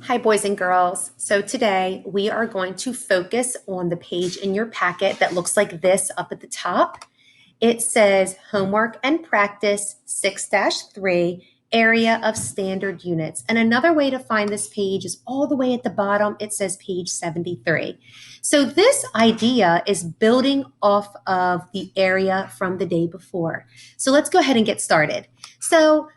Hi, boys and girls. So today we are going to focus on the page in your packet that looks like this up at the top. It says Homework and Practice 6-3, Area of Standard Units. And another way to find this page is all the way at the bottom. It says page 73. So this idea is building off of the area from the day before. So let's go ahead and get started. So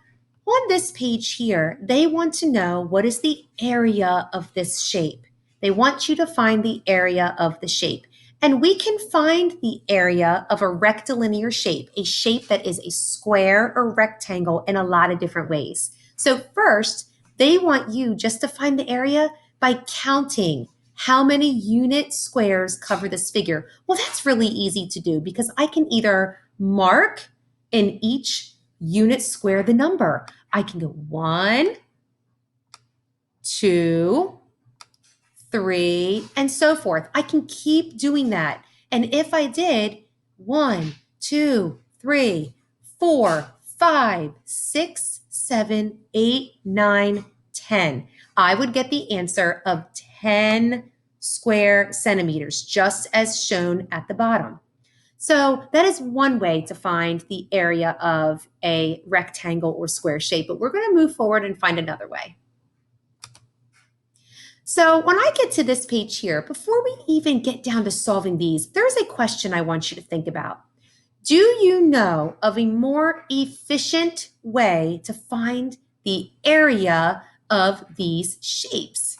on this page here, they want to know what is the area of this shape. They want you to find the area of the shape. And we can find the area of a rectilinear shape, a shape that is a square or rectangle in a lot of different ways. So first, they want you just to find the area by counting how many unit squares cover this figure. Well, that's really easy to do because I can either mark in each unit square the number. I can go 1, 2, 3, and so forth. I can keep doing that. And if I did 1, 2, 3, 4, 5, 6, 7, 8, 9, 10, I would get the answer of 10 square centimeters, just as shown at the bottom. So that is one way to find the area of a rectangle or square shape, but we're going to move forward and find another way. So when I get to this page here, before we even get down to solving these, there's a question I want you to think about. Do you know of a more efficient way to find the area of these shapes?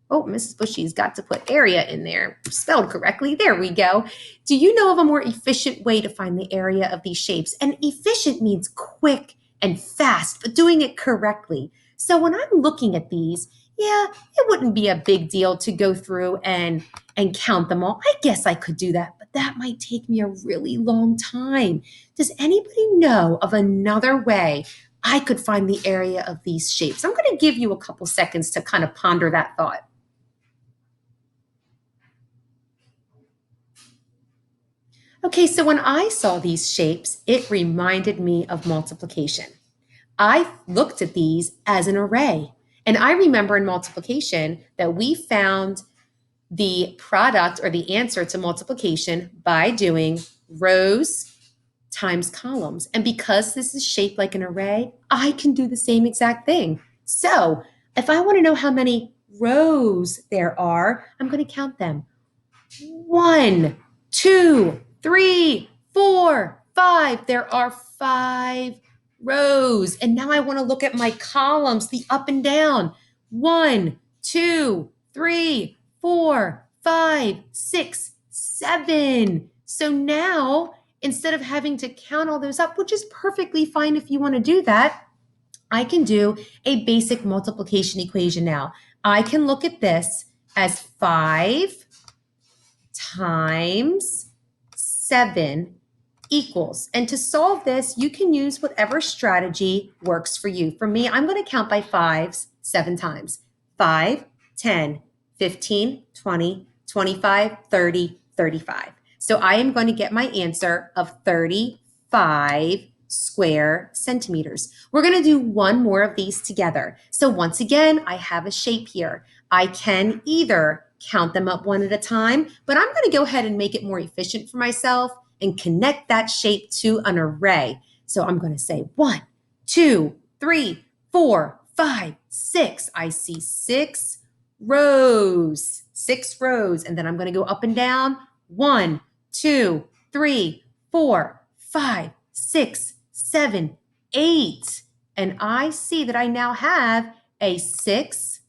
Oh, Mrs. Bushy's got to put area in there, spelled correctly. There we go. Do you know of a more efficient way to find the area of these shapes? And efficient means quick and fast, but doing it correctly. So when I'm looking at these, yeah, it wouldn't be a big deal to go through and count them all. I guess I could do that, but that might take me a really long time. Does anybody know of another way I could find the area of these shapes? I'm going to give you a couple seconds to kind of ponder that thought. Okay, so when I saw these shapes, it reminded me of multiplication. I looked at these as an array. And I remember in multiplication that we found the product or the answer to multiplication by doing rows times columns. And because this is shaped like an array, I can do the same exact thing. So if I want to know how many rows there are, I'm going to count them. 1, 2, 3, 4, 5. There are 5 rows. And now I want to look at my columns, the up and down. 1, 2, 3, 4, 5, 6, 7. So now, instead of having to count all those up, which is perfectly fine if you want to do that, I can do a basic multiplication equation now. I can look at this as 5 times 7 equals. And to solve this, you can use whatever strategy works for you. For me, I'm going to count by 5s 7 times. 5, 10, 15, 20, 25, 30, 35. So I am going to get my answer of 35 square centimeters. We're going to do one more of these together. So once again, I have a shape here. I can either count them up one at a time, but I'm going to go ahead and make it more efficient for myself and connect that shape to an array. So I'm going to say 1, 2, 3, 4, 5, 6. I see 6 rows, 6 rows. And then I'm going to go up and down. 1, 2, 3, 4, 5, 6, 7, 8. And I see that I now have a 6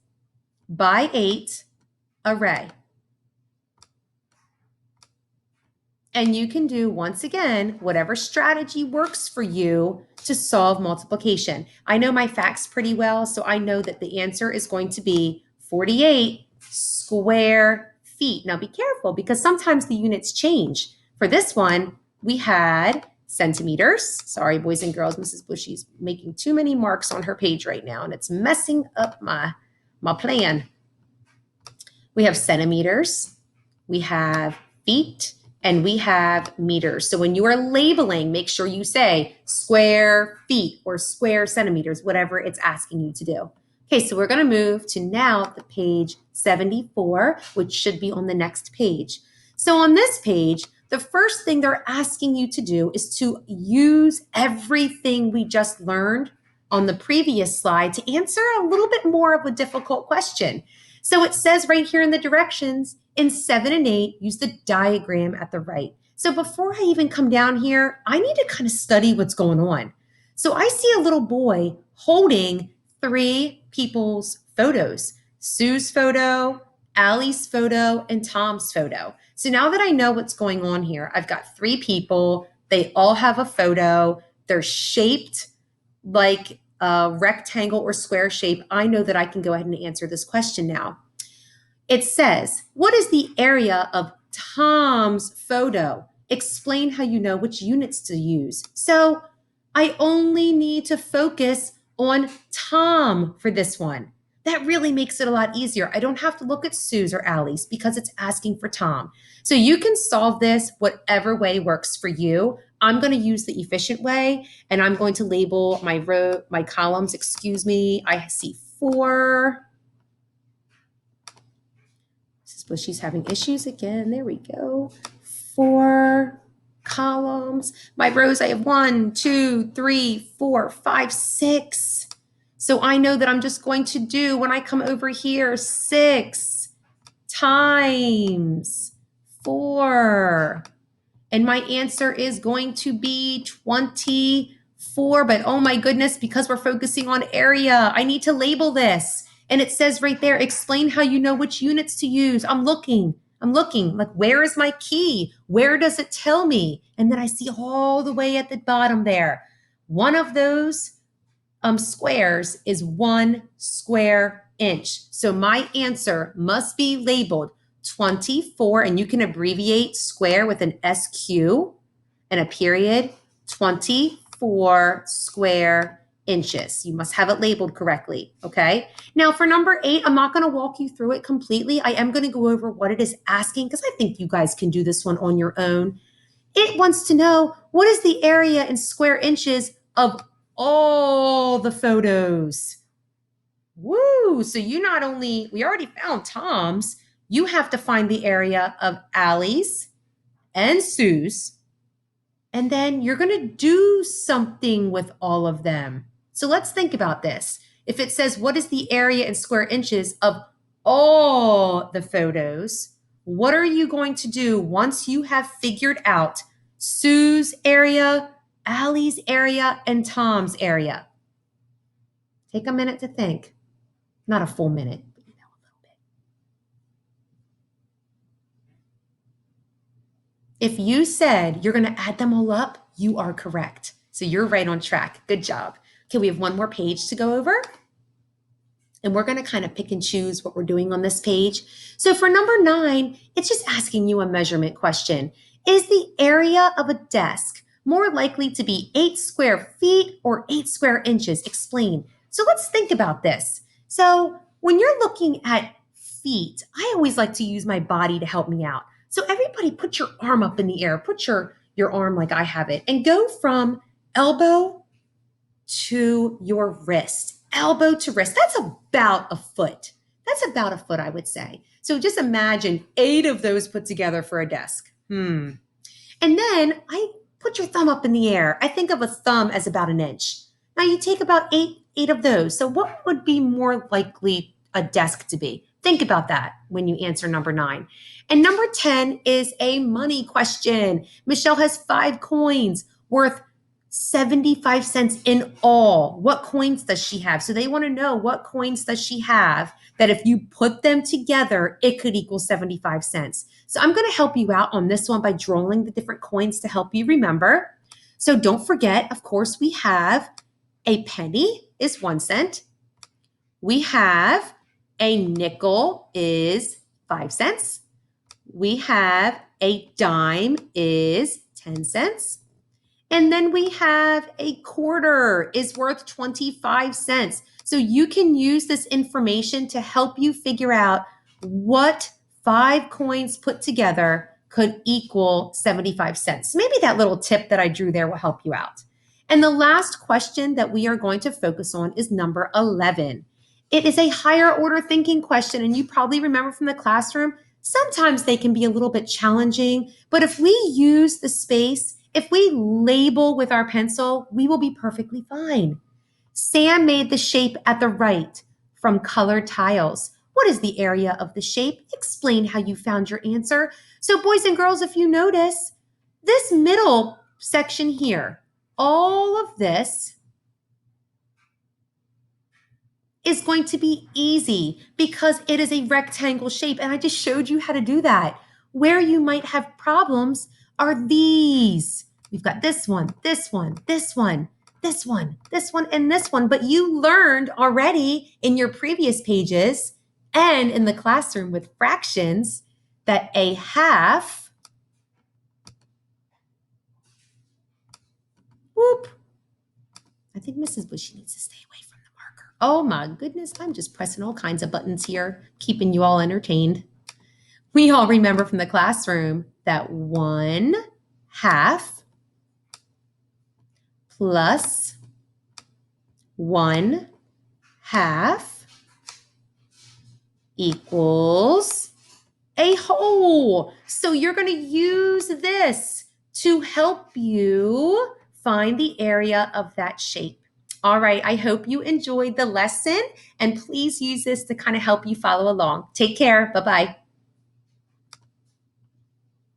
by 8 array. And you can do, once again, whatever strategy works for you to solve multiplication. I know my facts pretty well, so I know that the answer is going to be 48 square feet. Now be careful because sometimes the units change. For this one, we had centimeters. Sorry, boys and girls, Mrs. Bushy's making too many marks on her page right now, and it's messing up my plan. We have centimeters, we have feet, and we have meters. So when you are labeling, make sure you say square feet or square centimeters, whatever it's asking you to do. Okay, so we're going to move to now the page 74, which should be on the next page. So on this page, the first thing they're asking you to do is to use everything we just learned on the previous slide to answer a little bit more of a difficult question. So it says right here in the directions, in 7 and 8, use the diagram at the right. So before I even come down here, I need to kind of study what's going on. So I see a little boy holding 3 people's photos: Sue's photo, Allie's photo, and Tom's photo. So now that I know what's going on here, I've got 3 people. They all have a photo. They're shaped like a rectangle or square shape. I know that I can go ahead and answer this question now. It says, what is the area of Tom's photo? Explain how you know which units to use. So I only need to focus on Tom for this one. That really makes it a lot easier. I don't have to look at Sue's or Allie's because it's asking for Tom. So you can solve this whatever way works for you. I'm going to use the efficient way, and I'm going to label my columns. Excuse me. I see 4. But she's having issues again. There we go. 4 columns. My rows, I have 1, 2, 3, 4, 5, 6. So I know that I'm just going to do, when I come over here, 6 times 4. And my answer is going to be 24. But oh my goodness, because we're focusing on area, I need to label this. And it says right there, explain how you know which units to use. I'm looking, like, where is my key? Where does it tell me? And then I see all the way at the bottom there. One of those squares is 1 square inch. So my answer must be labeled 24, and you can abbreviate square with an SQ and a period, 24 square inches. You must have it labeled correctly, okay? Now for number 8, I'm not going to walk you through it completely. I am going to go over what it is asking because I think you guys can do this one on your own. It wants to know, what is the area in square inches of all the photos? Woo! So we already found Tom's. You have to find the area of Allie's and Sue's. And then you're going to do something with all of them. So let's think about this. If it says, what is the area in square inches of all the photos? What are you going to do once you have figured out Sue's area, Allie's area, and Tom's area? Take a minute to think. Not a full minute, but a little bit. If you said you're going to add them all up, you are correct. So you're right on track. Good job. Okay, we have one more page to go over. And we're going to kind of pick and choose what we're doing on this page. So for number 9, it's just asking you a measurement question. Is the area of a desk more likely to be 8 square feet or 8 square inches? Explain. So let's think about this. So when you're looking at feet, I always like to use my body to help me out. So everybody put your arm up in the air. Put your arm like I have it. And go from elbow to your wrist. Elbow to wrist. That's about a foot. I would say. So just imagine 8 of those put together for a desk. And then I put your thumb up in the air. I think of a thumb as about an inch. Now you take about 8 of those. So what would be more likely a desk to be? Think about that when you answer number 9. And number 10 is a money question. Michelle has 5 coins worth 75 cents in all. What coins does she have? So they want to know, what coins does she have that if you put them together, it could equal 75 cents. So I'm going to help you out on this one by drawing the different coins to help you remember. So don't forget, of course, we have a penny is 1 cent. We have a nickel is 5 cents. We have a dime is 10 cents. And then we have a quarter is worth 25 cents. So you can use this information to help you figure out what 5 coins put together could equal 75 cents. Maybe that little tip that I drew there will help you out. And the last question that we are going to focus on is number 11. It is a higher order thinking question, and you probably remember from the classroom, sometimes they can be a little bit challenging, but if we use the space, if we label with our pencil, we will be perfectly fine. Sam made the shape at the right from colored tiles. What is the area of the shape? Explain how you found your answer. So, boys and girls, if you notice, this middle section here, all of this is going to be easy because it is a rectangle shape. And I just showed you how to do that. Where you might have problems are these. We've got this one, this one, this one, this one, this one, and this one. But you learned already in your previous pages and in the classroom with fractions that a half, whoop, I think Mrs. Bushy needs to stay away from the marker. Oh my goodness, I'm just pressing all kinds of buttons here, keeping you all entertained. We all remember from the classroom that 1/2 plus 1/2 equals a whole. So you're going to use this to help you find the area of that shape. All right, I hope you enjoyed the lesson, and please use this to kind of help you follow along. Take care. Bye-bye.